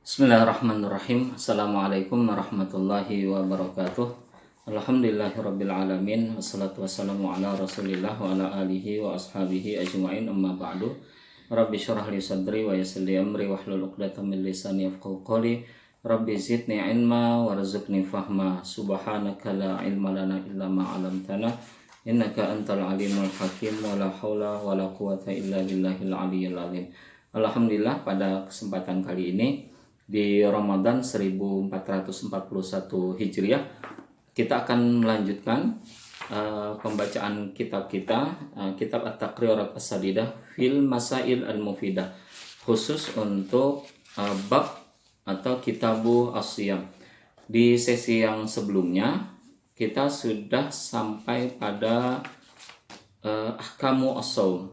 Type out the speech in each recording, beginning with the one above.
Bismillahirrahmanirrahim. Assalamualaikum warahmatullahi wabarakatuh. Alhamdulillahirrabbilalamin. Wassalatu wassalamu ala rasulillah wa ala alihi wa ashabihi ajma'in, amma ba'du. Rabbi syurah li sadri wa yassir li amri wahlul 'uqdatam min lisani yafqahu qawli. Rabbi zidni ilma warzuqni fahma. Subhanaka la ilma lana illa ma 'allamtana innaka antal alimul hakim. Wa la haula wa la quwata illa billahil aliyyil azim. Alhamdulillah, pada kesempatan kali ini di Ramadan 1441 Hijriah kita akan melanjutkan pembacaan kitab kita, kitab At-Taqrirat As-Sadidah fil Masail Al-Mufidah, khusus untuk bab atau Kitabu As-Siyam. Di sesi yang sebelumnya kita sudah sampai pada Ahkamu As-Shaum,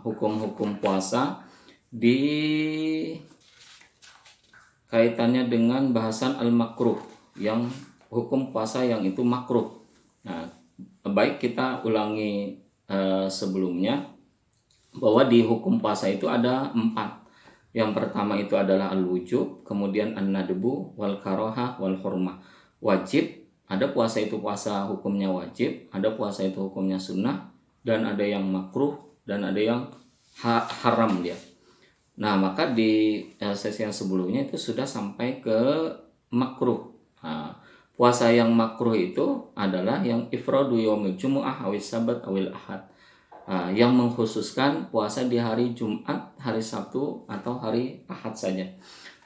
hukum-hukum puasa di kaitannya dengan bahasan al-makruh, yang hukum puasa yang itu makruh. Nah, baik kita ulangi sebelumnya bahwa di hukum puasa itu ada 4. Yang pertama itu adalah al-wujub, kemudian an-nadbu, wal karohah, wal hurmah. Wajib, ada puasa itu puasa hukumnya wajib, ada puasa itu hukumnya sunnah, dan ada yang makruh, dan ada yang haram dia. Nah, maka di sesi yang sebelumnya itu sudah sampai ke makruh. Nah, puasa yang makruh itu adalah yang ifradu yaumil jumu'ah awil sabat awil ahad, yang mengkhususkan puasa di hari Jumat, hari Sabtu, atau hari Ahad saja.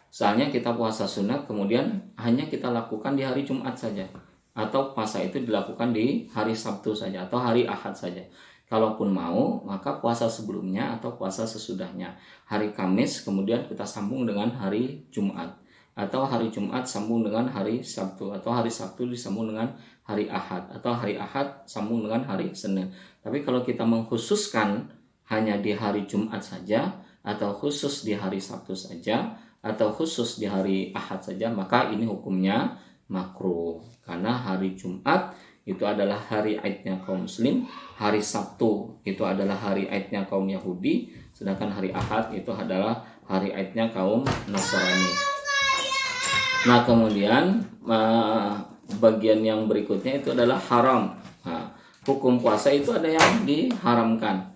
Soalnya kita puasa sunat kemudian hanya kita lakukan di hari Jumat saja, atau puasa itu dilakukan di hari Sabtu saja atau hari Ahad saja. Kalaupun mau, maka puasa sebelumnya atau puasa sesudahnya. Hari Kamis kemudian kita sambung dengan hari Jumat, atau hari Jumat sambung dengan hari Sabtu, atau hari Sabtu disambung dengan hari Ahad, atau hari Ahad sambung dengan hari Senin. Tapi kalau kita mengkhususkan hanya di hari Jumat saja, atau khusus di hari Sabtu saja, atau khusus di hari Ahad saja, maka ini hukumnya makruh. Karena hari Jumat itu adalah hari Aidnya kaum muslim, hari Sabtu itu adalah hari Aidnya kaum Yahudi, sedangkan hari Ahad itu adalah hari Aidnya kaum Nasrani. Nah, kemudian bagian yang berikutnya itu adalah haram. Nah, hukum puasa itu ada yang diharamkan.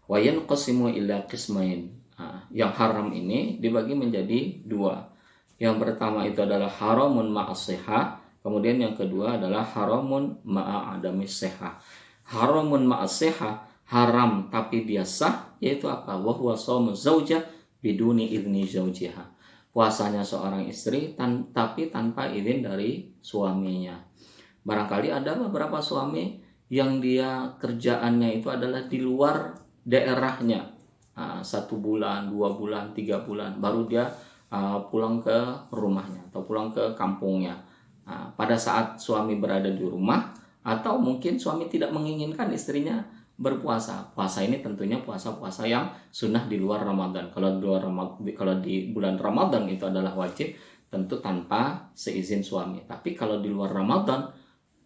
Wa yanqasimu ila qismain. Yang haram ini dibagi menjadi 2. Yang pertama itu adalah haramun ma'as-sihah. Kemudian yang kedua adalah haramun ma'a adami seha. Haramun ma'a seha, haram tapi dia sah, yaitu apa? Wa huwa shaumu zaujah biduni idzni zaujiha. Puasanya seorang istri tapi tanpa izin dari suaminya. Barangkali ada beberapa suami yang dia kerjaannya itu adalah di luar daerahnya. 1 bulan, 2 bulan, 3 bulan baru dia pulang ke rumahnya atau pulang ke kampungnya. Nah, pada saat suami berada di rumah, atau mungkin suami tidak menginginkan istrinya berpuasa. Puasa ini tentunya puasa-puasa yang sunnah di luar Ramadan. Kalau di bulan Ramadan itu adalah wajib, tentu tanpa seizin suami. Tapi kalau di luar Ramadan,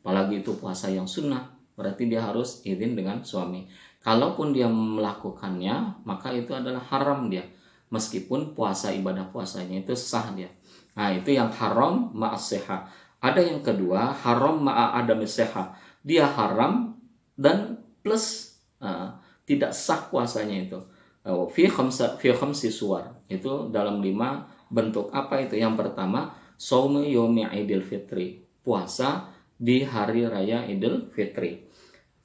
apalagi itu puasa yang sunnah, berarti dia harus izin dengan suami. Kalaupun dia melakukannya, maka itu adalah haram dia, meskipun puasa ibadah puasanya itu sah dia. Nah, itu yang haram ma'as-seha. Ada yang kedua, haram ma'a-adami-seha. Dia haram dan plus tidak sah puasanya itu. Fi khamsi suwar. Itu dalam 5 bentuk. Apa itu? Yang pertama, shaumi yaumi Idul Fitri. Puasa di hari raya Idul Fitri.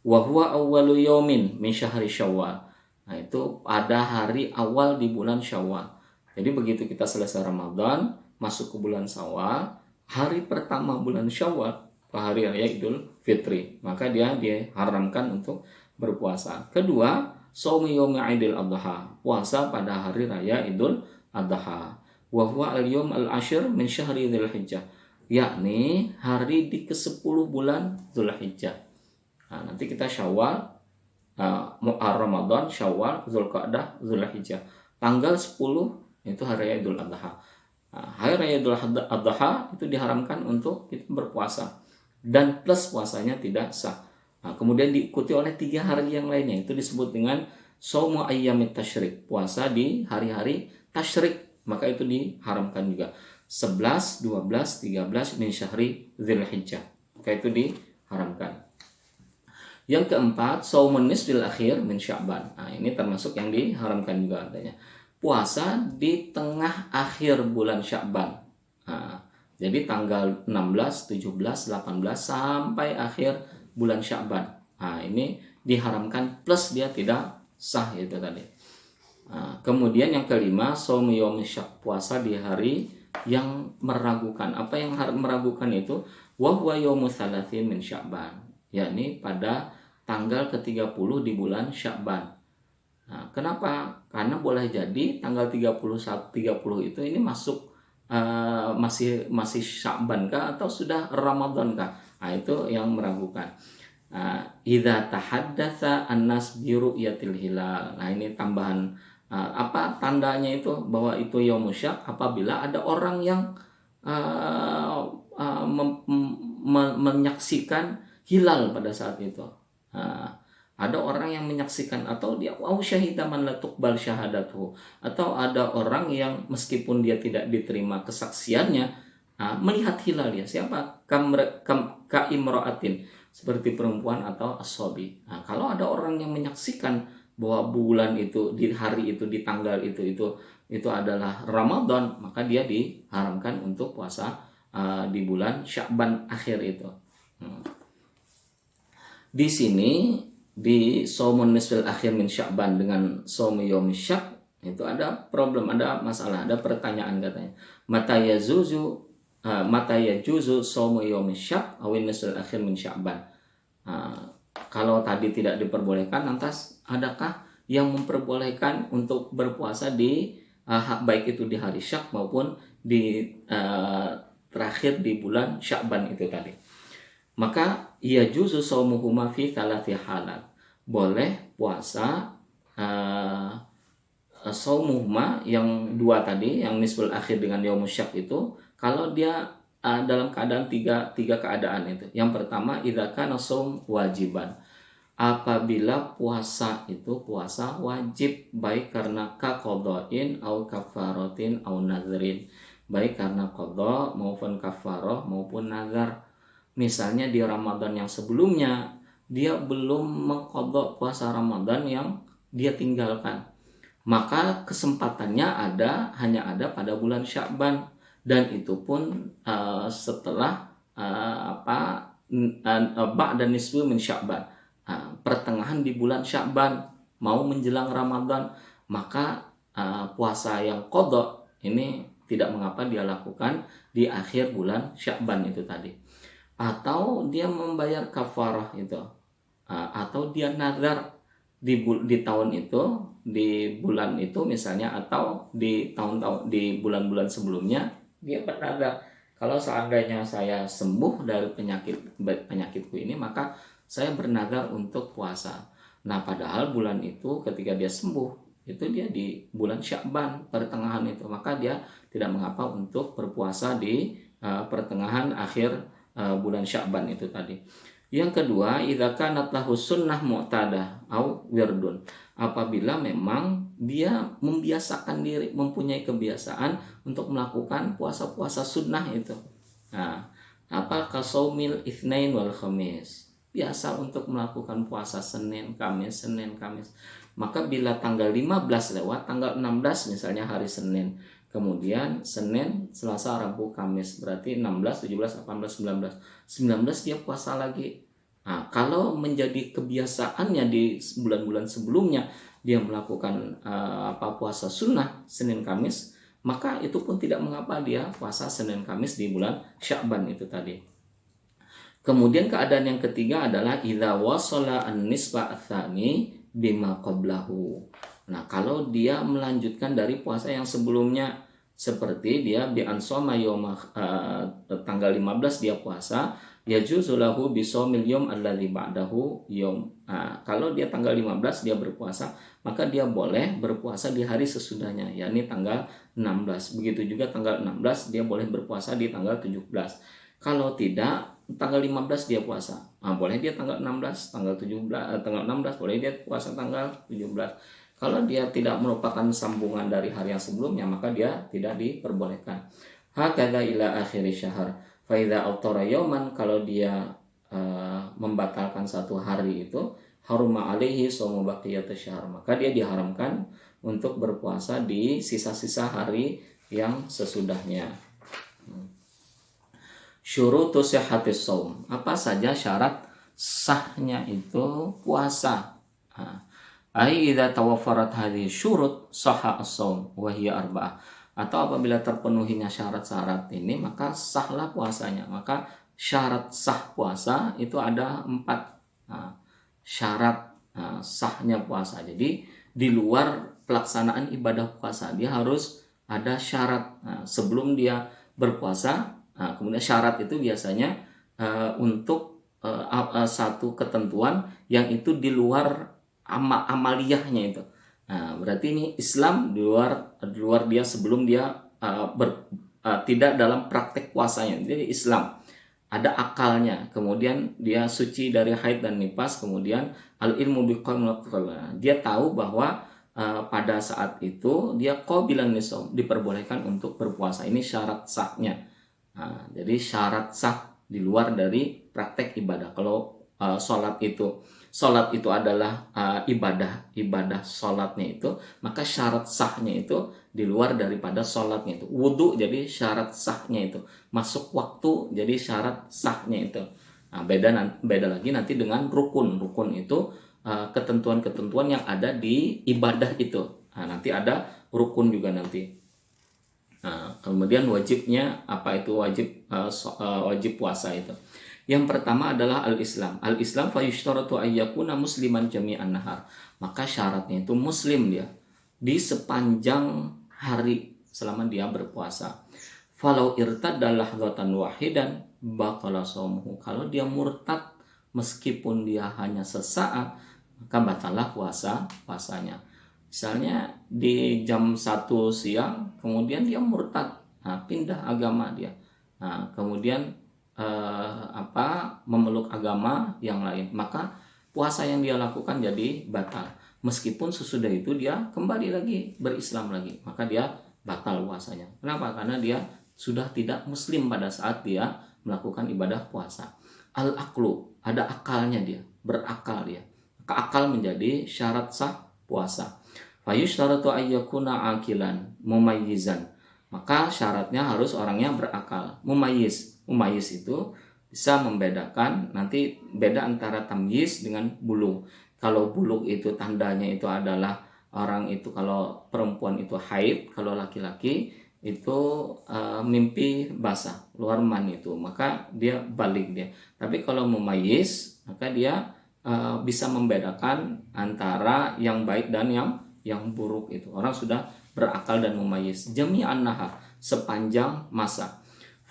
Wa huwa awwalu yaumin min syahri Syawal. Nah, itu pada hari awal di bulan Syawal. Jadi begitu kita selesai Ramadan, masuk ke bulan Syawal, hari pertama bulan Syawal, hari raya Idul Fitri, maka dia diharamkan untuk berpuasa. Kedua, shaumi yaumi Idul Adha, puasa pada hari raya Idul Adha. Wa huwa al-yaum al-ashir min syahri Dzulhijjah, yakni hari di ke-10 bulan Dzulhijjah. Nah, nanti kita Syawal, Ramadan, Syawal, Dzulqa'dah, Dzulhijjah. Tanggal 10 itu hari raya Idul Adha. Hari raya Idul Adha itu diharamkan untuk kita berpuasa, dan plus puasanya tidak sah. Kemudian diikuti oleh 3 hari yang lainnya, itu disebut dengan Shaumu ayyamit tasyrik, puasa di hari-hari tasyrik. maka itu diharamkan juga. 11, 12, 13 min syahri Dzulhijjah, maka itu diharamkan. Yang keempat, shaumun nisfil akhir min Sya'ban. Nah, ini termasuk yang diharamkan juga adanya. Puasa di tengah akhir bulan Sya'ban. Nah, jadi tanggal 16, 17, 18 sampai akhir bulan Sya'ban. Nah, ini diharamkan plus dia tidak sah itu tadi. Nah, kemudian yang kelima, shaum yaum syak, puasa di hari yang meragukan. Apa yang meragukan itu? Wa huwa yaumul tsalatsin min Sya'ban, yakni pada tanggal ke-30 di bulan Sya'ban. Nah, kenapa? Karena boleh jadi tanggal 30 itu ini masuk masih Sya'ban kah atau sudah Ramadan kah? Nah, itu yang meragukan. Idza tahaddatsa an-nas bi ru'yatil hilal. Nah, ini tambahan apa tandanya itu bahwa itu yaumul syak apabila ada orang yang menyaksikan hilal pada saat itu. Ada orang yang menyaksikan atau dia syahida man la tuqbal syahadatuhu, atau ada orang yang meskipun dia tidak diterima kesaksiannya melihat hilal dia. Siapa? Ka imra'atin, seperti perempuan atau as-sabi. Nah, kalau ada orang yang menyaksikan bahwa bulan itu di hari itu di tanggal itu adalah Ramadan, maka dia diharamkan untuk puasa di bulan Sya'ban akhir itu. Di sini di shaumun nisfil akhir min Sya'ban dengan shaum yaum syak itu ada problem, ada masalah, ada pertanyaan katanya. Mata yajuzu shaum yaum syak aw nisfil akhir min Sya'ban. Kalau tadi tidak diperbolehkan, lantas adakah yang memperbolehkan untuk berpuasa di baik itu di hari syak maupun di terakhir di bulan Sya'ban itu tadi? Maka ia juzu shaumuhuma fi thalathi halat. Boleh puasa shaumuhuma yang dua tadi, yang nisful akhir dengan yaumul syak itu, kalau dia dalam keadaan tiga keadaan itu. Yang pertama, idza kana shaum wajiban. Apabila puasa itu puasa wajib, baik karena qadha'in au kafaratin au nadhrin, baik karena qadha maupun kafarah maupun nazar. Misalnya di Ramadan yang sebelumnya dia belum mengqadha puasa Ramadan yang dia tinggalkan, maka kesempatannya hanya ada pada bulan Sya'ban, dan itu pun setelah ba'da nisfu min Sya'ban, pertengahan di bulan Sya'ban mau menjelang Ramadan, maka puasa yang qadha ini tidak mengapa dia lakukan di akhir bulan Sya'ban itu tadi. Atau dia membayar kafarah itu, atau dia nazar di tahun itu, di bulan itu misalnya, atau di tahun-tahun di bulan-bulan sebelumnya dia bernazar, kalau seandainya saya sembuh dari penyakitku ini, maka saya bernazar untuk puasa. Nah, padahal bulan itu ketika dia sembuh itu dia di bulan Sya'ban pertengahan itu, maka dia tidak mengapa untuk berpuasa di pertengahan akhir bulan Sya'ban itu tadi. Yang kedua, idza kanat lahu sunnah mu'tadah au wirdun. Apabila memang dia membiasakan diri, mempunyai kebiasaan untuk melakukan puasa-puasa sunnah itu. Nah, apa kasaumil itsnain wal khamis. Biasa untuk melakukan puasa Senin, Kamis, Senin, Kamis. Maka bila tanggal 15 lewat, tanggal 16 misalnya hari Senin, kemudian Senin, Selasa, Rabu, Kamis, berarti 16, 17, 18, 19 dia puasa lagi. Nah, kalau menjadi kebiasaannya di bulan-bulan sebelumnya dia melakukan puasa sunnah Senin, Kamis, maka itu pun tidak mengapa dia puasa Senin, Kamis di bulan Sya'ban itu tadi. Kemudian keadaan yang ketiga adalah idza wasala an-nisfa ats-tsani bima qablahu. Nah, kalau dia melanjutkan dari puasa yang sebelumnya, seperti dia bi ansoma yauma tanggal 15 dia puasa, yajuzu lahu bi shaumil yaum alladzi ba'dahu yaum. Nah, kalau dia tanggal 15 dia berpuasa, maka dia boleh berpuasa di hari sesudahnya, yakni tanggal 16. Begitu juga tanggal 16 dia boleh berpuasa di tanggal 17. Kalau tidak, tanggal 15 dia puasa. Boleh dia tanggal 16, tanggal 17, tanggal 16 boleh dia puasa tanggal 17. Kalau dia tidak merupakan sambungan dari hari yang sebelumnya, maka dia tidak diperbolehkan. Hakadha ila akhiri syahr. Fa idza aftara yauman, kalau dia membatalkan satu hari itu, haruma alaihi shaumu baqiyatash syahr, maka dia diharamkan untuk berpuasa di sisa-sisa hari yang sesudahnya. Syurutus sihhatis shaum, apa saja syarat sahnya itu puasa. Ai idza tawaffarat hadhihi syurut sahha as-shaum wa hiya arba'ah. Atau apabila terpenuhinya syarat-syarat ini, maka sahlah puasanya. Maka syarat sah puasa itu ada 4. Syarat sahnya puasa. Jadi di luar pelaksanaan ibadah puasa, dia harus ada syarat sebelum dia berpuasa. Kemudian syarat itu biasanya untuk satu ketentuan yang itu di luar amaliyahnya itu. Nah, berarti ini Islam di luar dia sebelum dia tidak dalam praktek puasanya. Jadi Islam ada akalnya, kemudian dia suci dari haid dan nifas, kemudian al ilmu biqaumil, dia tahu bahwa pada saat itu dia qabilan lisaum, diperbolehkan untuk berpuasa. Ini syarat sahnya. Jadi syarat sah di luar dari praktek ibadah. Kalau sholat itu adalah ibadah sholatnya itu, maka syarat sahnya itu di luar daripada sholatnya itu. Wudhu jadi syarat sahnya itu, masuk waktu jadi syarat sahnya itu. Beda lagi nanti dengan rukun itu ketentuan-ketentuan yang ada di ibadah itu. Nanti ada rukun juga nanti. Kemudian wajibnya apa itu wajib puasa itu. Yang pertama adalah al-Islam. Al-Islam fa yushtaratu ayyakuna musliman jami'an nahar. Maka syaratnya itu muslim dia di sepanjang hari selama dia berpuasa. Falau irtadda lahdatan wahidan batala shaumuhu. Kalau dia murtad meskipun dia hanya sesaat, maka batalah puasanya. Misalnya di jam 1 siang kemudian dia murtad, pindah agama dia. Kemudian memeluk agama yang lain, maka puasa yang dia lakukan jadi batal. Meskipun sesudah itu dia kembali lagi berislam lagi, maka dia batal puasanya. Kenapa? Karena dia sudah tidak muslim pada saat dia melakukan ibadah puasa. Al-aqlu, ada akalnya dia, berakal dia. Maka akal menjadi syarat sah puasa. Fayushtaratu ayyakuna aqilan mumayyizan. Maka syaratnya harus orangnya berakal, mumayyiz. Mumayyiz itu bisa membedakan, nanti beda antara tamyiz dengan bulugh. Kalau bulugh itu tandanya itu adalah orang itu, kalau perempuan itu haid, kalau laki-laki itu mimpi basah, keluar mani itu, maka dia balik dia. Tapi kalau mumayyiz, maka dia bisa membedakan antara yang baik dan yang buruk itu. Orang sudah berakal dan mumayyiz. Jami'an nahar, sepanjang masa.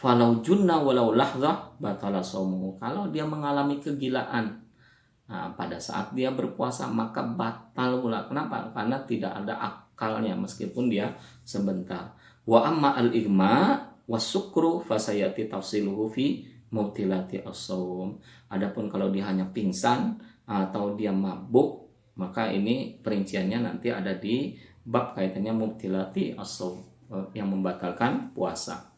Falau junna walau lahzah batala shaumuhu. Kalau dia mengalami kegilaan pada saat dia berpuasa, maka batal pula. Kenapa? Karena tidak ada akalnya meskipun dia sebentar. Wa amma al-igma wasukru fasayati tafsiluhu fi mubtilati as-shaum. Adapun kalau dia hanya pingsan atau dia mabuk, maka ini perinciannya nanti ada di bab kaitannya mubtilati as-shaum, yang membatalkan puasa.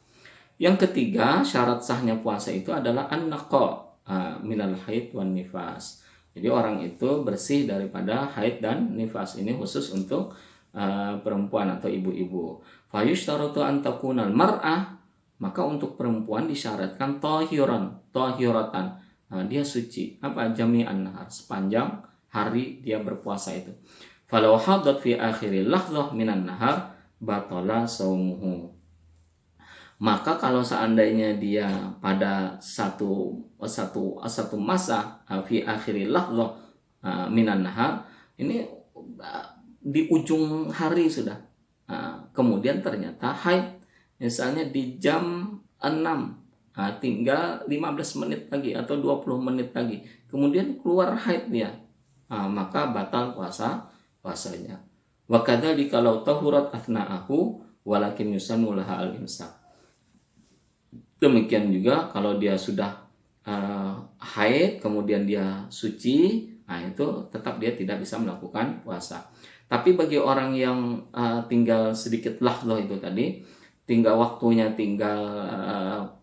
Yang ketiga, syarat sahnya puasa itu adalah an-naqa minal haid wan nifas. Jadi orang itu bersih daripada haid dan nifas. Ini khusus untuk perempuan atau ibu-ibu. Fayushtaratu an takunal mar'ah, maka untuk perempuan disyaratkan tahiratan. Dia suci. Apa? Jami'an nahar, sepanjang hari dia berpuasa itu. Falau hadat fi akhiril lahzah minan nahar batala shaumuhu. Maka kalau seandainya dia pada satu masa fi akhiril lahzah minan nahar, ini di ujung hari sudah, kemudian ternyata haid, misalnya di jam 6, tinggal 15 menit lagi atau 20 menit lagi, kemudian keluar haid dia, maka batal puasanya. Wa kadzalika law tahurat athna'ahu walakin yusannu laha al-imsak. Demikian juga kalau dia sudah haid kemudian dia suci, itu tetap dia tidak bisa melakukan puasa. Tapi bagi orang yang tinggal sedikit lahdoh itu tadi, tinggal waktunya tinggal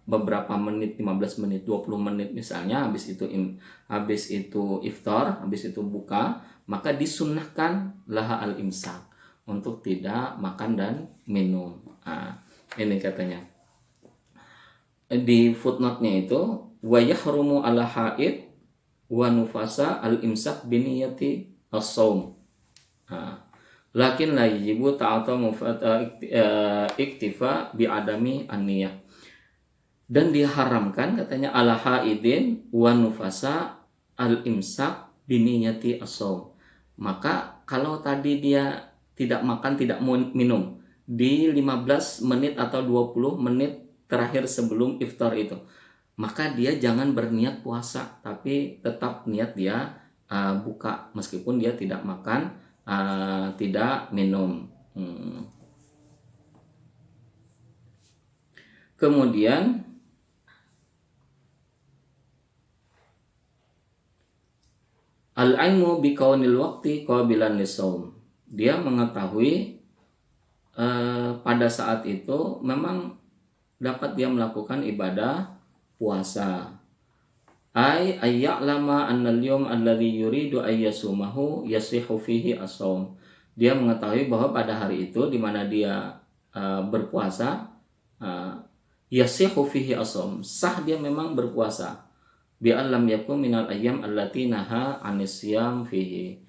beberapa menit, 15 menit, 20 menit misalnya, habis itu iftar, habis itu buka, maka disunnahkan laha al-imsak untuk tidak makan dan minum. Ini katanya di footnote-nya itu, wa yahrumu ala haid wa nufasa al-imsak biniyati as-saum. Lakin la yajibu ta'ata iktifa bi adami an-niyah. Dan diharamkan katanya ala haidin wa nufasa al-imsak biniyati as-saum. Maka kalau tadi dia tidak makan, tidak minum di 15 menit atau 20 menit terakhir sebelum iftar itu, maka dia jangan berniat puasa, tapi tetap niat dia buka meskipun dia tidak makan, tidak minum. Kemudian al-ilmu bi kaunil waqti qabilan lisaum. Dia mengetahui pada saat itu memang dapat dia melakukan ibadah puasa. Ayya'lama annal yawm alladhi yuridu ayyasumahu yasihu fihi as-shaum. Dia mengetahui bahwa pada hari itu di mana dia berpuasa, yasihu fihi as-shaum, sah dia memang berpuasa. Bi allam yakun minal ayyam allati naha anisyam fihi.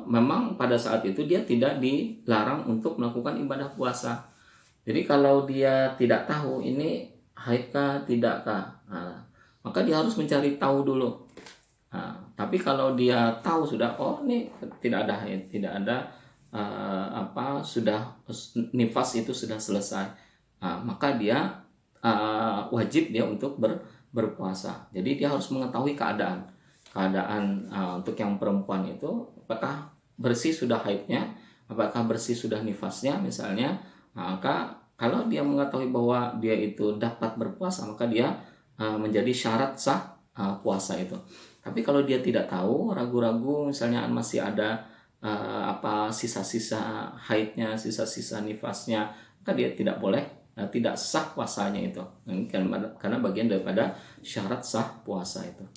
Memang pada saat itu dia tidak dilarang untuk melakukan ibadah puasa. Jadi kalau dia tidak tahu ini haidkah tidakkah, maka dia harus mencari tahu dulu. Tapi kalau dia tahu sudah, oh ini tidak ada haid, tidak ada sudah nifas itu sudah selesai, maka dia wajib dia untuk berpuasa. Jadi dia harus mengetahui keadaan untuk yang perempuan itu, apakah bersih sudah haidnya, apakah bersih sudah nifasnya misalnya. Maka kalau dia mengetahui bahwa dia itu dapat berpuasa, maka dia menjadi syarat sah puasa itu. Tapi kalau dia tidak tahu, ragu-ragu misalnya masih ada sisa-sisa haidnya, sisa-sisa nifasnya, maka dia tidak boleh, tidak sah puasanya itu, karena bagian daripada syarat sah puasa itu.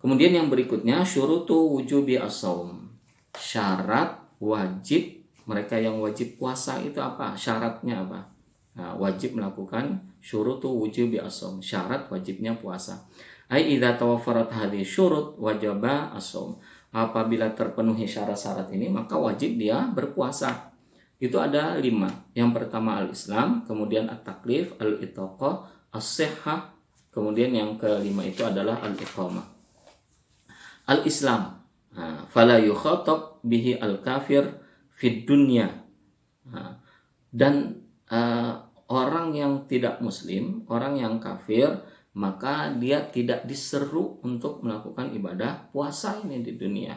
Kemudian yang berikutnya, syurutu wujubi as-shaum. Syarat wajib mereka yang wajib puasa itu apa? Syaratnya apa? Wajib melakukan syurutu wujubi as-shaum. Syarat wajibnya puasa. Ai idza tawaffarat hadhihi syurut wajaba as-shaum. Apabila terpenuhi syarat-syarat ini, maka wajib dia berpuasa. Itu ada 5. Yang pertama al-Islam, kemudian at-taklif, al-itaqah, as-sihhah, kemudian yang kelima itu adalah al-iqamah. Al-Islam, fala yukhatab bihi al-kafir fid dunya. Dan orang yang tidak muslim, orang yang kafir, maka dia tidak diseru untuk melakukan ibadah puasa ini di dunia.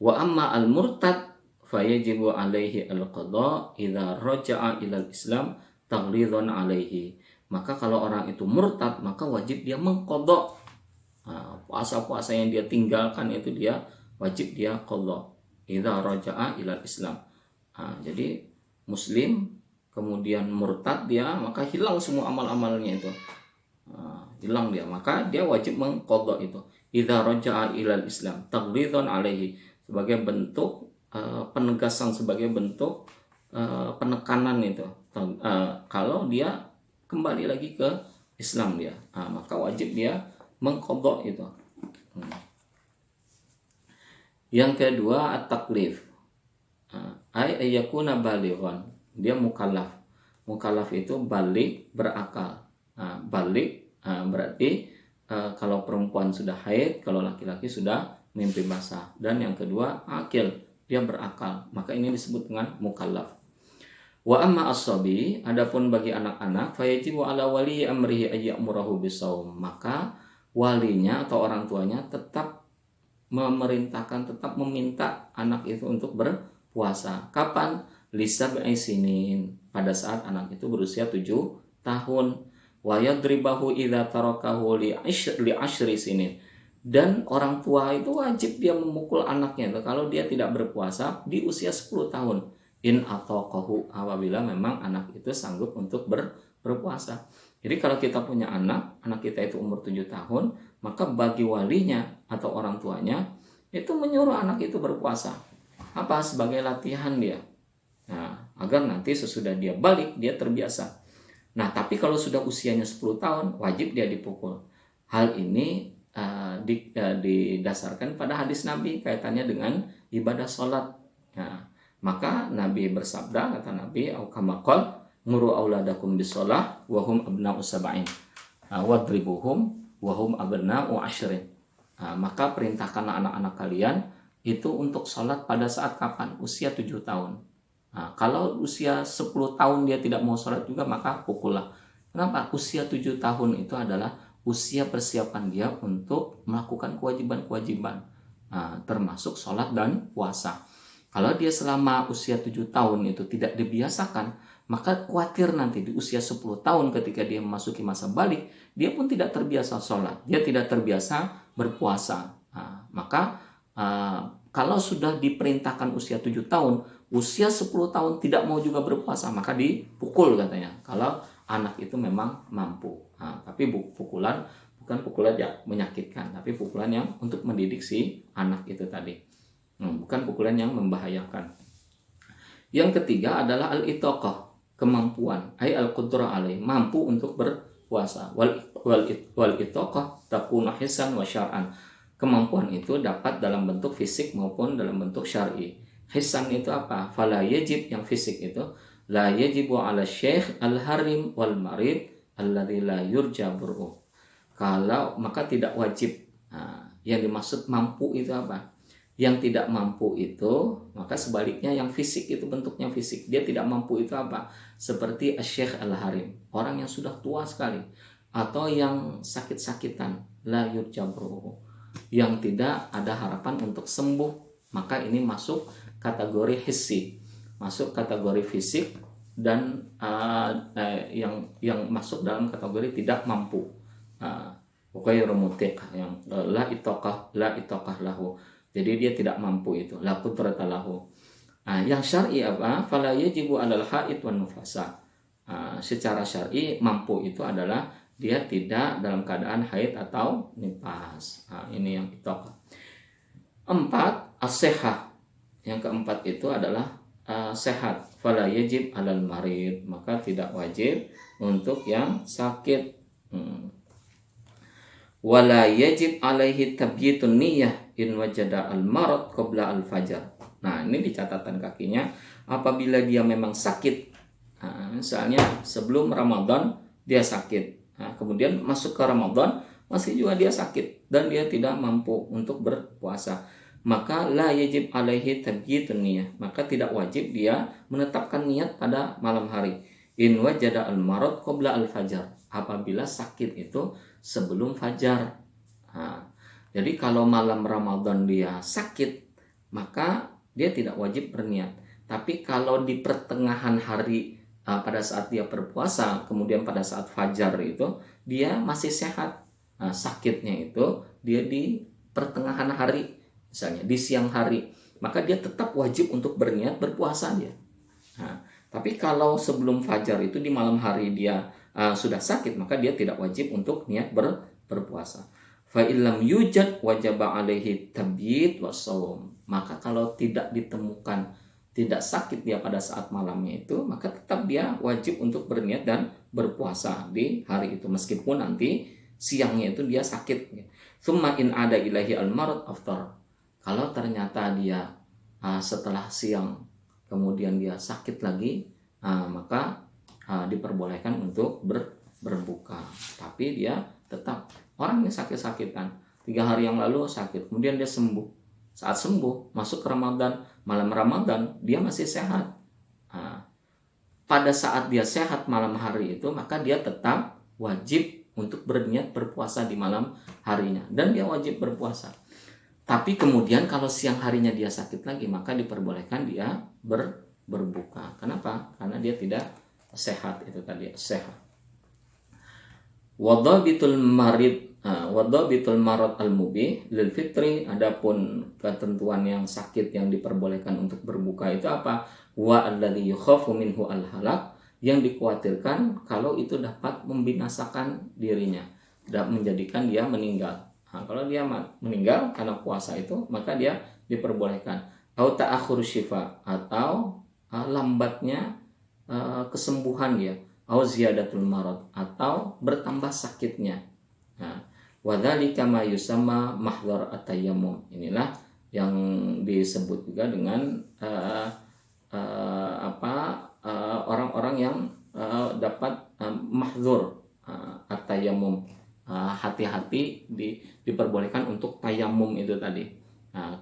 Wa amma al-murtad fayajibu alaihi al-qadha idza raja'a ilal islam taghlidhan alaihi. Maka kalau orang itu murtad, maka wajib dia mengqadha. Puasa-puasa yang dia tinggalkan itu dia wajib dia qadha idza raja'a ilal islam. Jadi muslim kemudian murtad dia, maka hilang semua amal-amalnya itu, hilang dia, maka dia wajib mengqadha itu idza raja'a ilal islam taghlidhan alaihi, sebagai bentuk penegasan, sebagai bentuk penekanan itu. Kalau dia kembali lagi ke Islam dia, maka wajib dia mengqadha itu. Yang kedua at-taklif, ay yakuna balighan, dia mukallaf. Mukallaf itu balik, berakal. Balik berarti kalau perempuan sudah haid, kalau laki-laki sudah mimpi basah. Dan yang kedua akil, dia berakal, maka ini disebut dengan mukallaf. Wa amma as-sabi, adapun bagi anak-anak, fayajibu ala wali amrihi ayyamurahu bisawm, maka walinya atau orang tuanya tetap memerintahkan, tetap meminta anak itu untuk berpuasa. Kapan? Lisab'i sinin, pada saat anak itu berusia 7 tahun. Wa yadribahu idza tarakahu li ashri sinin, Dan orang tua itu wajib dia memukul anaknya itu kalau dia tidak berpuasa di usia 10 tahun. In atau kohu, apabila memang anak itu sanggup untuk berpuasa. Jadi kalau kita punya anak kita itu umur 7 tahun, maka bagi walinya atau orang tuanya itu menyuruh anak itu berpuasa. Apa? Sebagai latihan dia. Nah, agar nanti sesudah dia balik dia terbiasa. Nah, tapi kalau sudah usianya 10 tahun, wajib dia dipukul. Hal ini didasarkan pada hadis Nabi kaitannya dengan ibadah sholat. Nah, maka Nabi bersabda, kata Nabi, au kama qol nguru auladakum bisolah wahum abna'u sab'in wadribuhum wahum abna'u asyrin. Maka perintahkanlah anak-anak kalian itu untuk sholat pada saat kapan? Usia 7 tahun. Nah, kalau usia 10 tahun dia tidak mau sholat juga, maka pukullah. Kenapa? Usia 7 tahun itu adalah usia persiapan dia untuk melakukan kewajiban-kewajiban, termasuk sholat dan puasa. Kalau dia selama usia 7 tahun itu tidak dibiasakan, maka khawatir nanti di usia 10 tahun ketika dia memasuki masa balik, dia pun tidak terbiasa sholat, dia tidak terbiasa berpuasa. Maka kalau sudah diperintahkan usia 7 tahun, usia 10 tahun tidak mau juga berpuasa, maka dipukul katanya. Kalau anak itu memang mampu. Tapi pukulan bukan pukulan yang menyakitkan, tapi pukulan yang untuk mendidik si anak itu tadi. Bukan pukulan yang membahayakan. Yang ketiga adalah al-itaqah, kemampuan, ay al-qudrah alaih, mampu untuk berpuasa. Wal itaqah takunu hisan wa syar'an. Kemampuan itu dapat dalam bentuk fisik maupun dalam bentuk syar'i. Hisan itu apa? Fala yajib, yang fisik itu la yajibu ala syekh al-harim wal marid alladzi la yurja bur'u. Kalau maka tidak wajib. Yang dimaksud mampu itu apa? Yang tidak mampu itu, maka sebaliknya yang fisik itu bentuknya fisik. Dia tidak mampu itu apa? Seperti syekh al-harim, orang yang sudah tua sekali, atau yang sakit-sakitan, la yurja bur'u, yang tidak ada harapan untuk sembuh. Maka ini masuk kategori hissi, masuk kategori fisik, dan yang masuk dalam kategori tidak mampu. Ghairu mutiq, yang la itaqah lahu. Jadi dia tidak mampu itu, la qudrata lahu. Yang syar'i apa? Fala yajibu 'alal haid wan nufasa. Secara syar'i mampu itu adalah dia tidak dalam keadaan haid atau nifas. Ini yang itaqah. 4, as-sihah. Yang keempat itu adalah sehat. Fala yajib 'alal marid, maka tidak wajib untuk yang sakit. Wala yajib alaihi tabyitun niyyah in wajada al-marad qabla al-fajar. Nah, ini di catatan kakinya, apabila dia memang sakit. Misalnya sebelum Ramadan dia sakit. Kemudian masuk ke Ramadan masih juga dia sakit dan dia tidak mampu untuk berpuasa. Maka la yajib alaihi tabyitun niyyah, maka tidak wajib dia menetapkan niat pada malam hari. In wajada al-marad qabla al-fajar, apabila sakit itu sebelum fajar. Jadi kalau malam Ramadan dia sakit, maka dia tidak wajib berniat. Tapi kalau di pertengahan hari pada saat dia berpuasa, kemudian pada saat fajar itu dia masih sehat, sakitnya itu dia di pertengahan hari, misalnya di siang hari, maka dia tetap wajib untuk berniat berpuasa dia. Tapi kalau sebelum fajar itu di malam hari dia sudah sakit, maka dia tidak wajib untuk niat berpuasa. Fa illam yujad wajaba alaihi tabyit wasawm. Maka kalau tidak ditemukan, tidak sakit dia pada saat malamnya itu, maka tetap dia wajib untuk berniat dan berpuasa di hari itu, meskipun nanti siangnya itu dia sakit. Tsumma in ada ilahi al-marad aftar. Kalau ternyata dia setelah siang kemudian dia sakit lagi, maka diperbolehkan untuk berbuka. Tapi dia tetap, orang yang sakit-sakitan 3 hari yang lalu sakit, kemudian dia sembuh. Saat sembuh, masuk ke Ramadan, malam Ramadan dia masih sehat. Pada saat dia sehat malam hari itu, maka dia tetap wajib untuk berniat berpuasa di malam harinya, dan dia wajib berpuasa. Tapi kemudian kalau siang harinya dia sakit lagi, maka diperbolehkan dia berbuka. Kenapa? Karena dia tidak sehat, itu tadi sehat. Wadhabitul marid Wadhabitul marad al-mubih lil fitri, adapun ketentuan yang sakit yang diperbolehkan untuk berbuka itu apa? Wa alladzi yukhafu minhu al-halak, yang dikhawatirkan kalau itu dapat membinasakan dirinya, dapat menjadikan dia meninggal. Kalau dia meninggal karena puasa itu, maka dia diperbolehkan. Au ta'akhur syifa, atau lambatnya kesembuhan dia. Au ziyadatul marad, atau bertambah sakitnya. Wadzalika ma yusamma mahdhar at-tayammum. Inilah yang disebut juga dengan orang-orang yang dapat mahdhur at-tayammum. Hati-hati diperbolehkan untuk tayamum itu tadi.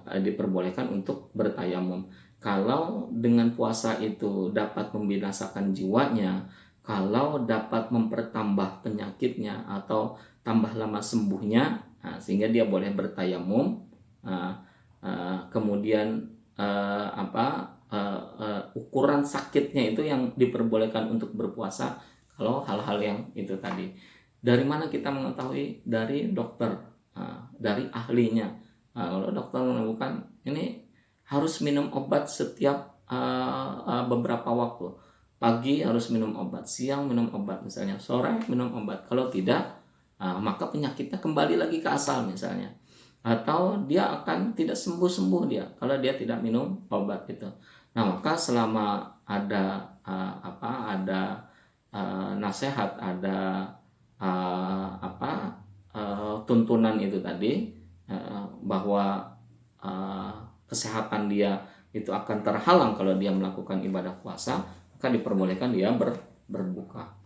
Diperbolehkan untuk bertayamum. Kalau dengan puasa itu dapat membinasakan jiwanya, kalau dapat mempertambah penyakitnya atau tambah lama sembuhnya, sehingga dia boleh bertayamum. Kemudian ukuran sakitnya itu yang diperbolehkan untuk berpuasa. Kalau hal-hal yang itu tadi, dari mana kita mengetahui? Dari dokter, dari ahlinya. Kalau dokter menemukan ini harus minum obat setiap beberapa waktu. Pagi harus minum obat, siang minum obat, misalnya sore minum obat. Kalau tidak, maka penyakitnya kembali lagi ke asal misalnya, atau dia akan tidak sembuh dia kalau dia tidak minum obat itu. Nah, maka selama ada nasihat, ada tuntunan itu tadi, bahwa kesehatan dia itu akan terhalang kalau dia melakukan ibadah puasa, maka diperbolehkan dia berbuka.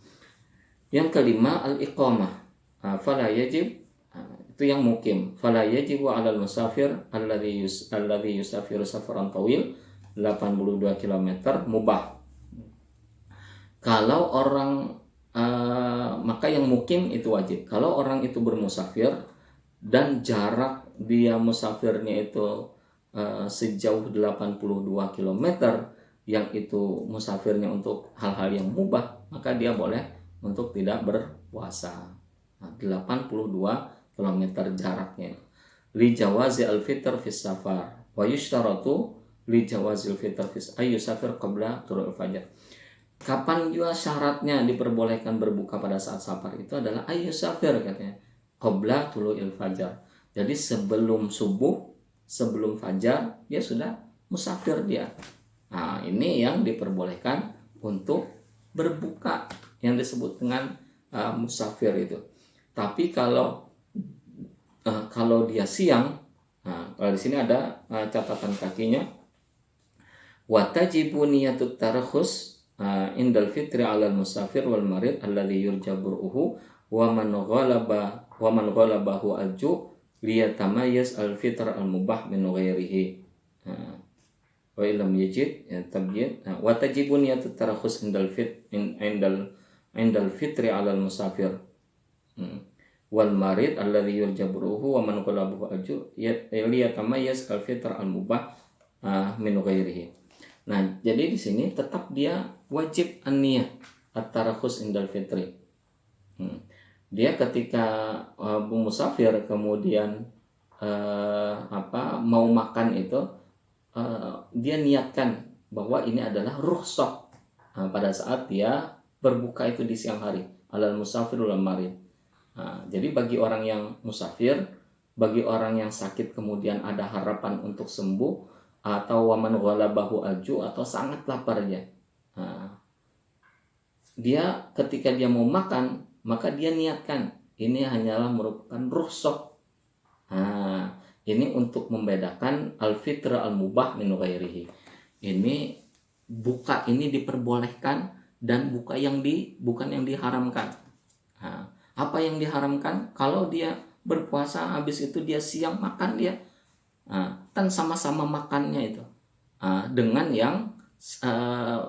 Yang kelima, al-iqamah. Fala yajib, itu yang mukim. Fala yajibu 'alal musafir alladhi yusafiru safaran tawil 82 km mubah. Kalau orang maka yang mukim itu wajib. Kalau orang itu bermusafir dan jarak dia musafirnya itu sejauh 82 km, yang itu musafirnya untuk hal-hal yang mubah, maka dia boleh untuk tidak berpuasa. 82 km jaraknya. Li jawazi al-fitr fis safar wa yushtaratu li jawazi al-fitr fis ayyusafir qabla tulu'il fajar. Kapan juga syaratnya diperbolehkan berbuka pada saat safar itu adalah ayyusafir, katanya, qabla tulu'il fajar. Jadi sebelum subuh, sebelum fajar, dia sudah musafir dia. Nah, ini yang diperbolehkan untuk berbuka, yang disebut dengan musafir itu. Tapi kalau dia siang, kalau di sini ada catatan kakinya, watajibu niyatut tarakhus indal fitri 'alal musafir wal marid alladhi yurja bur'uhu wa man ghalabahu al-ju' liyatamayyaz al-fitr al-mubah min ghairihi. Wa illam yajid tabyid watajibu niyatut tarakhus indal fitri 'alal musafir wal marid alladhi yurjabruhu wa man qalabahu aju liyatamayyaz al-fitr al-mubah min ghairihi. Nah, jadi di sini tetap dia wajib an-niyah at-tarakhus indal fitri. Dia ketika musafir kemudian mau makan itu, dia niatkan bahwa ini adalah rukhsah pada saat dia berbuka itu di siang hari, alal musafir wal marid. Jadi bagi orang yang musafir, bagi orang yang sakit kemudian ada harapan untuk sembuh, atau waman ghalabahu alju, atau sangat laparnya, dia ketika dia mau makan, maka dia niatkan ini hanyalah merupakan rukhsah. Ini untuk membedakan al-fitr al-mubah min ghairihi. Ini buka ini diperbolehkan dan bukan yang diharamkan. Apa yang diharamkan? Kalau dia berpuasa habis itu dia siang makan, dia kan sama-sama makannya itu dengan yang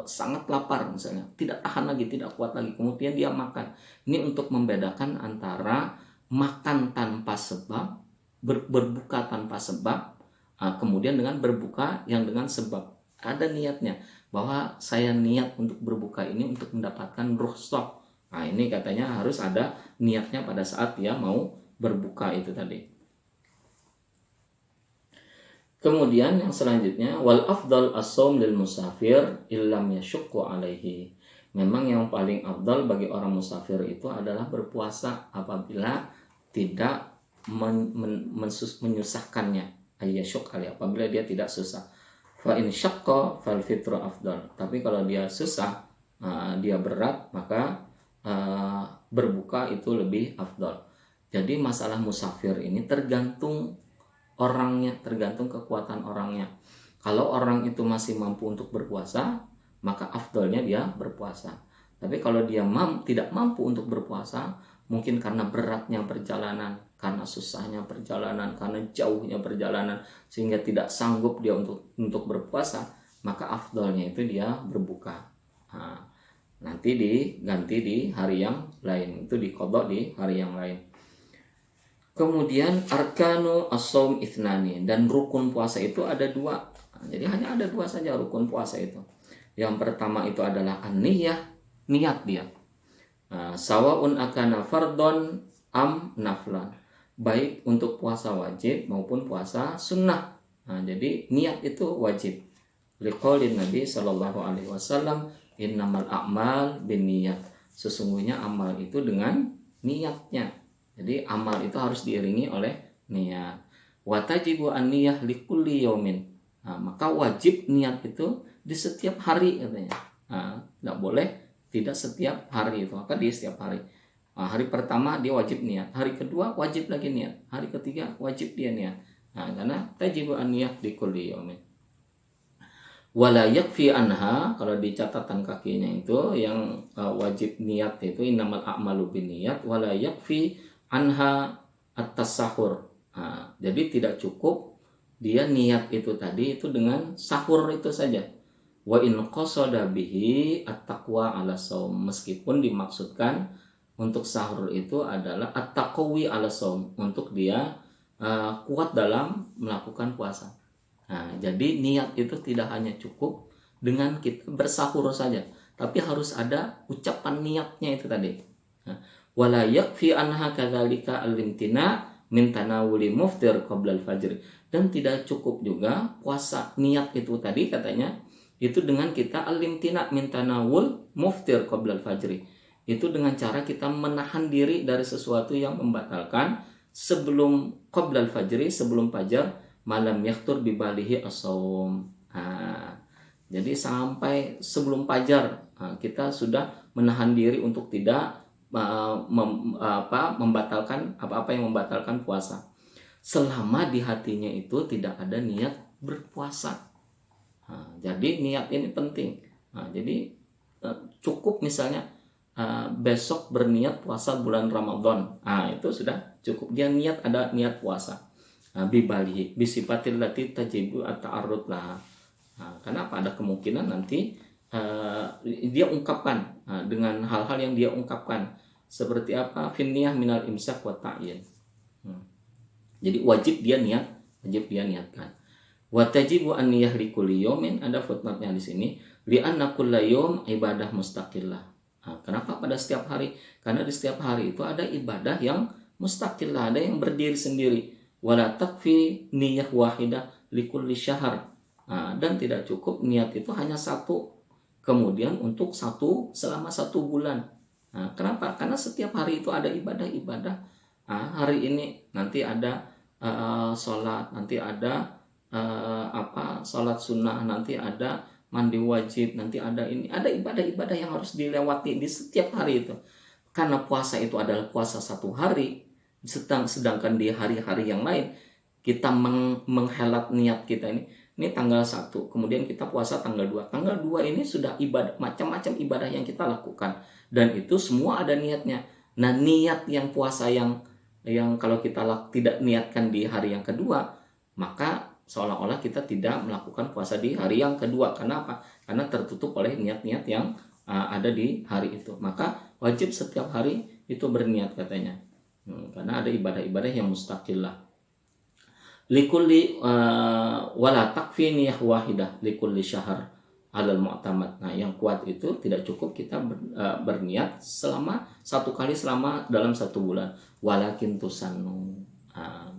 sangat lapar misalnya, tidak tahan lagi, tidak kuat lagi, kemudian dia makan. Ini untuk membedakan antara makan tanpa sebab, berbuka tanpa sebab, kemudian dengan berbuka yang dengan sebab. Ada niatnya bahwa saya niat untuk berbuka ini untuk mendapatkan rukhsah. Ini katanya harus ada niatnya pada saat dia mau berbuka itu tadi. Kemudian yang selanjutnya, wal afdal as-shaum lil musafir illam yashukku alaihi. Memang yang paling afdal bagi orang musafir itu adalah berpuasa apabila tidak menyusahkannya. Ayyasyuk alaihi, apabila dia tidak susah. Fa in syaqqa fal fitru afdal. Tapi kalau dia susah, dia berat, maka berbuka itu lebih afdal. Jadi masalah musafir ini tergantung orangnya, tergantung kekuatan orangnya. Kalau orang itu masih mampu untuk berpuasa, maka afdolnya dia berpuasa. Tapi kalau dia tidak mampu untuk berpuasa, mungkin karena beratnya perjalanan, karena susahnya perjalanan, karena jauhnya perjalanan, sehingga tidak sanggup dia untuk berpuasa, maka afdolnya itu dia berbuka. Nanti diganti di hari yang lain, itu diqadha di hari yang lain. Kemudian arkanu as-shaum ithnani, dan rukun puasa itu ada 2. Jadi hanya ada 2 saja rukun puasa itu. Yang pertama itu adalah an-niyah, niat dia. Sawaun akana fardon am naflan, baik untuk puasa wajib maupun puasa sunnah. Jadi niat itu wajib. Liqaulin Nabi sallallahu alaihi wasallam, innamal a'mal binniyat. Sesungguhnya amal itu dengan niatnya. Jadi amal itu harus diiringi oleh niat. Wa tajibu an-niyah likulli yaumin. Maka wajib niat itu di setiap hari katanya. Tidak boleh tidak setiap hari itu, maka di setiap hari. Hari pertama dia wajib niat, hari kedua wajib lagi niat, hari ketiga wajib dia niat. Karena tajibu an-niyah likulli yaumin. Wala yakfi anha, kalau di catatan kakinya itu yang wajib niat itu innamal a'malu binniyat wala yakfi anha at-tasahur. Jadi tidak cukup dia niat itu tadi itu dengan sahur itu saja. Wa in qasada bihi at-taqwa ala shaum, meskipun dimaksudkan untuk sahur itu adalah at-taqwi ala shaum, untuk dia kuat dalam melakukan puasa. Jadi niat itu tidak hanya cukup dengan kita bersahur saja, tapi harus ada ucapan niatnya itu tadi. Wala yakfi anha kadzalika al-imtina min tanawuli muftir qabla al-fajr, dan tidak cukup juga puasa niat itu tadi katanya itu dengan kita al-imtina min tanawul muftir qabla al-fajr, itu dengan cara kita menahan diri dari sesuatu yang membatalkan sebelum qabla al-fajr, sebelum fajar, malam yakhtur bibalihi as-shaum. Jadi sampai sebelum fajar kita sudah menahan diri untuk tidak membatalkan apa-apa yang membatalkan puasa, selama di hatinya itu tidak ada niat berpuasa. Jadi niat ini penting. Jadi cukup misalnya besok berniat puasa bulan Ramadan, itu sudah cukup, dia niat, ada niat puasa. Bibalihi bisifatil lati tajibu at-ta'arrud laha. Karena ada kemungkinan nanti dia ungkapkan dengan hal-hal yang dia ungkapkan, seperti apa, finniyah minal imsak wa ta'yin. Jadi wajib dia niatkan. Wa tajibu an-niyah likulli yaumin, ada footnote-nya di sini, li anna kulla yaum ibadah mustaqillah. Kenapa pada setiap hari? Karena di setiap hari itu ada ibadah yang mustaqillah, ada yang berdiri sendiri. Wala takfi niyah wahidah likulli syahr. Dan tidak cukup niat itu hanya satu, kemudian untuk selama 1 bulan. Kenapa? Karena setiap hari itu ada ibadah-ibadah. Hari ini nanti ada sholat, nanti ada sholat sunnah, nanti ada mandi wajib, nanti ada ini, ada ibadah-ibadah yang harus dilewati di setiap hari itu. Karena puasa itu adalah puasa 1 hari, sedangkan di hari-hari yang lain kita menghelat niat kita ini tanggal 1, kemudian kita puasa tanggal 2. Tanggal 2 ini sudah ibadah, macam-macam ibadah yang kita lakukan, dan itu semua ada niatnya. Nah, niat yang puasa yang kalau kita tidak niatkan di hari yang kedua, maka seolah-olah kita tidak melakukan puasa di hari yang kedua. Karena apa? Karena tertutup oleh niat-niat yang ada di hari itu. Maka wajib setiap hari itu berniat katanya. Karena ada ibadah-ibadah yang mustaqillah. Likulli wala takfi niyah wahidah likulli syahr. alal mu'tamad. Nah, yang kuat itu tidak cukup kita berniat selama satu kali selama dalam satu bulan. Walakin tusannu.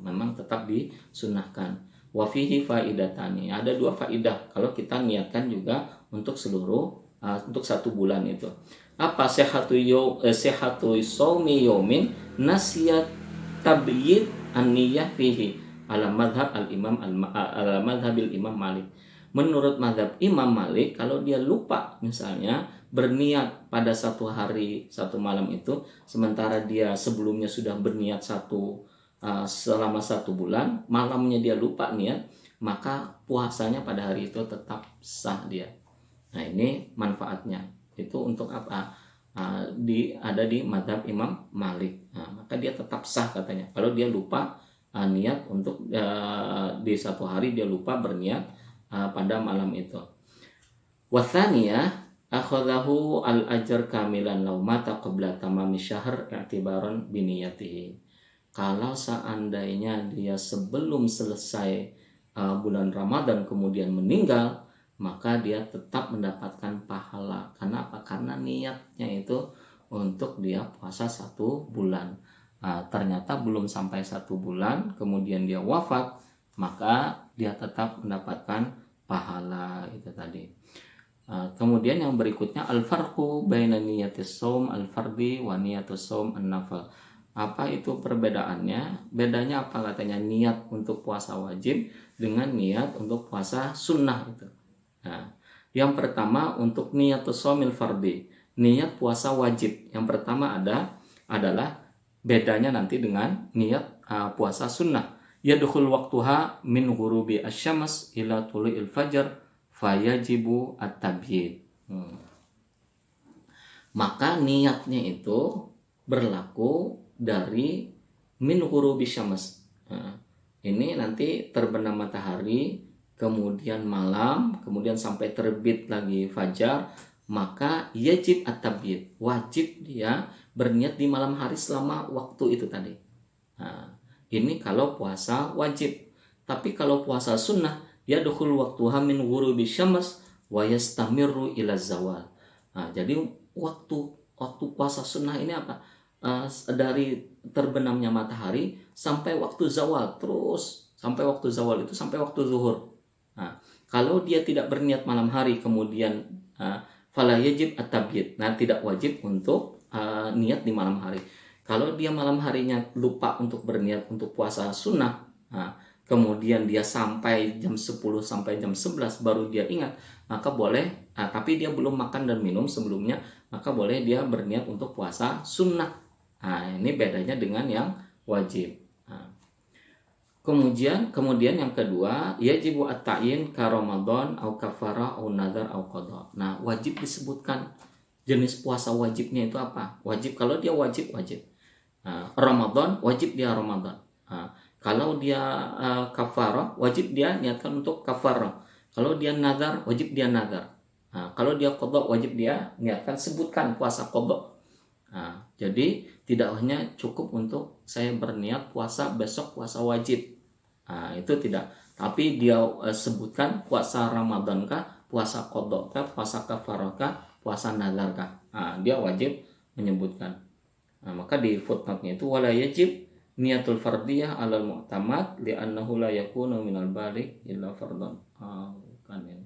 Memang tetap disunahkan. Wa fihi faidatani. Ada dua faidah kalau kita niatkan juga untuk seluruh untuk satu bulan itu. Apa sehatu shaumi yaumin nasiyat tabyid an-niyah fihi ala madhab al-imam ala madhabil imam Malik. Menurut madhab Imam Malik, kalau dia lupa misalnya berniat pada satu hari satu malam itu, sementara dia sebelumnya sudah berniat selama satu bulan, malamnya dia lupa niat, maka puasanya pada hari itu tetap sah dia. Nah, ini manfaatnya. Itu untuk apa? Ada di madhab Imam Malik. Nah, maka dia tetap sah katanya. Kalau dia lupa niat untuk di satu hari dia lupa berniat pada malam itu. Wathaniyah akhadahu al-ajr kamilan law mata qabla tamami syahr i'tibaran biniyatihi. Kalau seandainya dia sebelum selesai bulan Ramadan kemudian meninggal, maka dia tetap mendapatkan pahala. Karena apa? Karena niatnya itu untuk dia puasa satu bulan. Ternyata belum sampai satu bulan, kemudian dia wafat, maka dia tetap mendapatkan pahala itu tadi. Kemudian yang berikutnya al-farqu baina niyatis shaum al-fardi wa niyatus shaum an-nafil. Apa itu perbedaannya? Bedanya apa katanya? Niat untuk puasa wajib dengan niat untuk puasa sunnah itu. Nah, yang pertama untuk niyatus shaumil fardi, niat puasa wajib. Yang pertama adalah bedanya nanti dengan niat puasa sunnah. Yadkhul waqtuha min ghurubi asy-syams ila tulu'il fajr fayajibu at-tabyid. Maka niatnya itu berlaku dari min ghurubi syams. Ini nanti terbenam matahari, kemudian malam, kemudian sampai terbit lagi fajar, maka yajib at-tabyid, wajib dia berniat di malam hari selama waktu itu tadi. Ini kalau puasa wajib. Tapi kalau puasa sunnah, yadkhul waqtuha min ghurubi syams wa yastamiru ila zawal. Jadi waktu puasa sunnah ini apa? Dari terbenamnya matahari sampai waktu zawal, terus sampai waktu zawal itu sampai waktu zuhur. Kalau dia tidak berniat malam hari kemudian fala yajib at-tabyid. Nah, tidak wajib untuk niat di malam hari. Kalau dia malam harinya lupa untuk berniat untuk puasa sunnah, kemudian dia sampai jam 10 sampai jam 11 baru dia ingat, maka boleh, tapi dia belum makan dan minum sebelumnya, maka boleh dia berniat untuk puasa sunnah. Ini bedanya dengan yang wajib. Kemudian yang kedua, yajibu at-ta'yin ka Ramadan au kafara au nadar au qada. Nah, wajib disebutkan jenis puasa wajibnya itu apa? Wajib kalau dia wajib. Ramadan wajib dia Ramadan. Kalau dia kafarah wajib dia niatkan untuk kafarah. Kalau dia nadar wajib dia nadar. Kalau dia qada wajib dia niatkan sebutkan puasa qada. Jadi tidak hanya cukup untuk saya berniat puasa besok puasa wajib. Itu tidak. Tapi dia sebutkan puasa Ramadan kah, puasa qada kah, puasa kafarah kah, puasa nadar kah. Dia wajib menyebutkan. Maka di footnote-nya itu wala yajib niyatul fardiyah 'alal mu'tamad li'annahu la yakunu minal baligh illa fardan. Kan ini.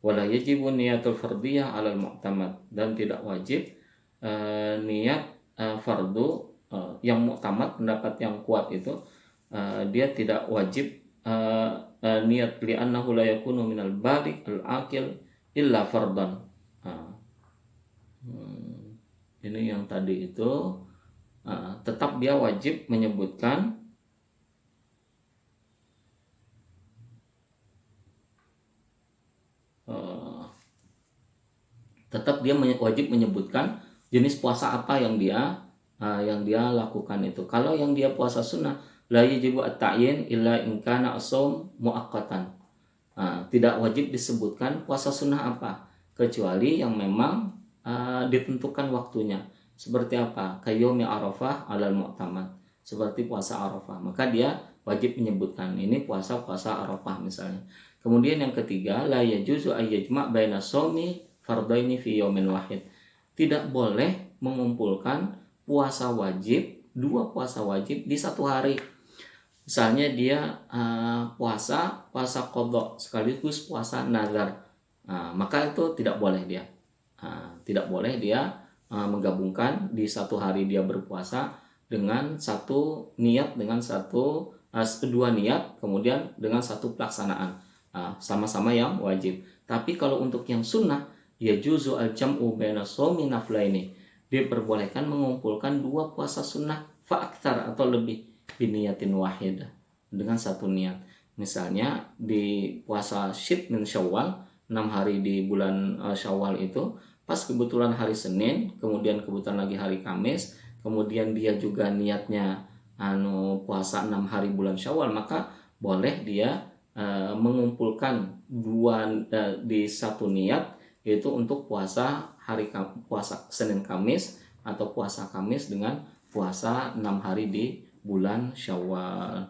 Wala yajibu niyatul fardiyah 'alal mu'tamad, dan tidak wajib niat fardu yang mu'tamad, pendapat yang kuat itu dia tidak wajib niat li'annahu la yakunu minal baligh al-aqil illa fardan. Ini yang tadi itu tetap dia wajib menyebutkan wajib menyebutkan jenis puasa apa yang dia lakukan itu. Kalau yang dia puasa sunnah, la yajibu at-ta'yin illa in kana as-shaum muaqqatan. Tidak wajib disebutkan puasa sunnah apa, kecuali yang memang ditentukan waktunya. Seperti apa? Kayomi Arafah alal mu'tamad, seperti puasa Arafah, maka dia wajib menyebutkan ini puasa Arafah misalnya. Kemudian yang ketiga, la yajuzu ayyajma' baina shaumi fardhaini fi yaumin wahid. Tidak boleh mengumpulkan puasa wajib, dua puasa wajib di satu hari. Misalnya dia puasa qadha sekaligus puasa nazar. Maka itu tidak boleh dia. Tidak boleh dia menggabungkan di satu hari dia berpuasa dengan satu niat, dengan dua niat, kemudian dengan satu pelaksanaan, sama-sama yang wajib. Tapi kalau untuk yang sunnah, ya juzu al-jam'u baina shaumi naflaini, diperbolehkan mengumpulkan dua puasa sunnah fa'aktsar atau lebih biniyatin wahidah, dengan satu niat. Misalnya di puasa syit min syawal, 6 hari di bulan syawal itu pas kebetulan hari Senin, kemudian kebetulan lagi hari Kamis, kemudian dia juga niatnya puasa 6 hari bulan syawal, maka boleh dia mengumpulkan dua di satu niat, yaitu untuk puasa Senin Kamis atau puasa Kamis dengan puasa 6 hari di bulan Syawal.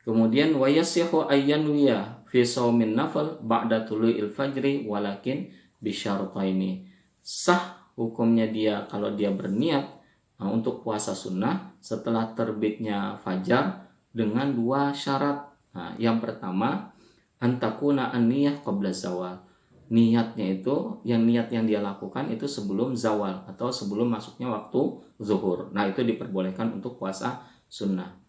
Kemudian wa yasihu ayyanwiya fi shaumin nafal ba'da tulu'il fajri walakin bisyartaini. Sah hukumnya dia kalau dia berniat untuk puasa sunnah setelah terbitnya fajar dengan dua syarat. Yang pertama, antakuna an-niyah qabla zawal. Niatnya itu, niat yang dia lakukan itu sebelum zawal atau sebelum masuknya waktu zuhur. Nah, itu diperbolehkan untuk puasa sunnah.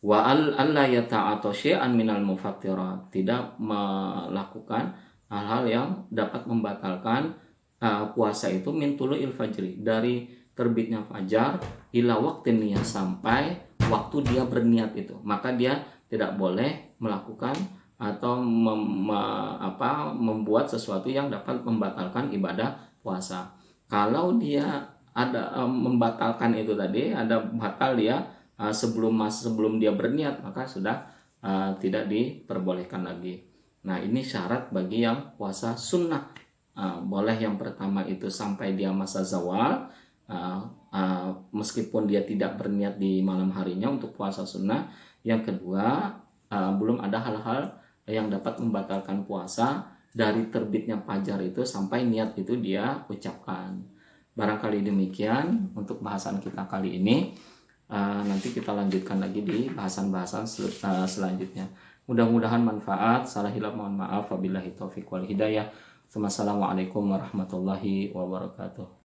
Wa alla yata'ata syai'an minal mufattirat, tidak melakukan hal-hal yang dapat membatalkan puasa itu min tulu'il fajri, dari terbitnya fajar ila waqtin niyah, sampai waktu dia berniat itu. Maka dia tidak boleh melakukan atau membuat sesuatu yang dapat membatalkan ibadah puasa. Kalau dia ada membatalkan itu tadi, ada batal dia sebelum dia berniat, maka sudah tidak diperbolehkan lagi. Nah, ini syarat bagi yang puasa sunnah. Boleh yang pertama itu sampai dia masa zawal, meskipun dia tidak berniat di malam harinya untuk puasa sunnah. Yang kedua, belum ada hal-hal yang dapat membatalkan puasa dari terbitnya fajar itu sampai niat itu dia ucapkan. Barangkali demikian untuk bahasan kita kali ini. Nanti kita lanjutkan lagi di bahasan-bahasan selanjutnya. Mudah-mudahan manfaat. Salah hilaf mohon maaf. Wabillahi taufiq wal hidayah. Wassalamualaikum warahmatullahi wabarakatuh.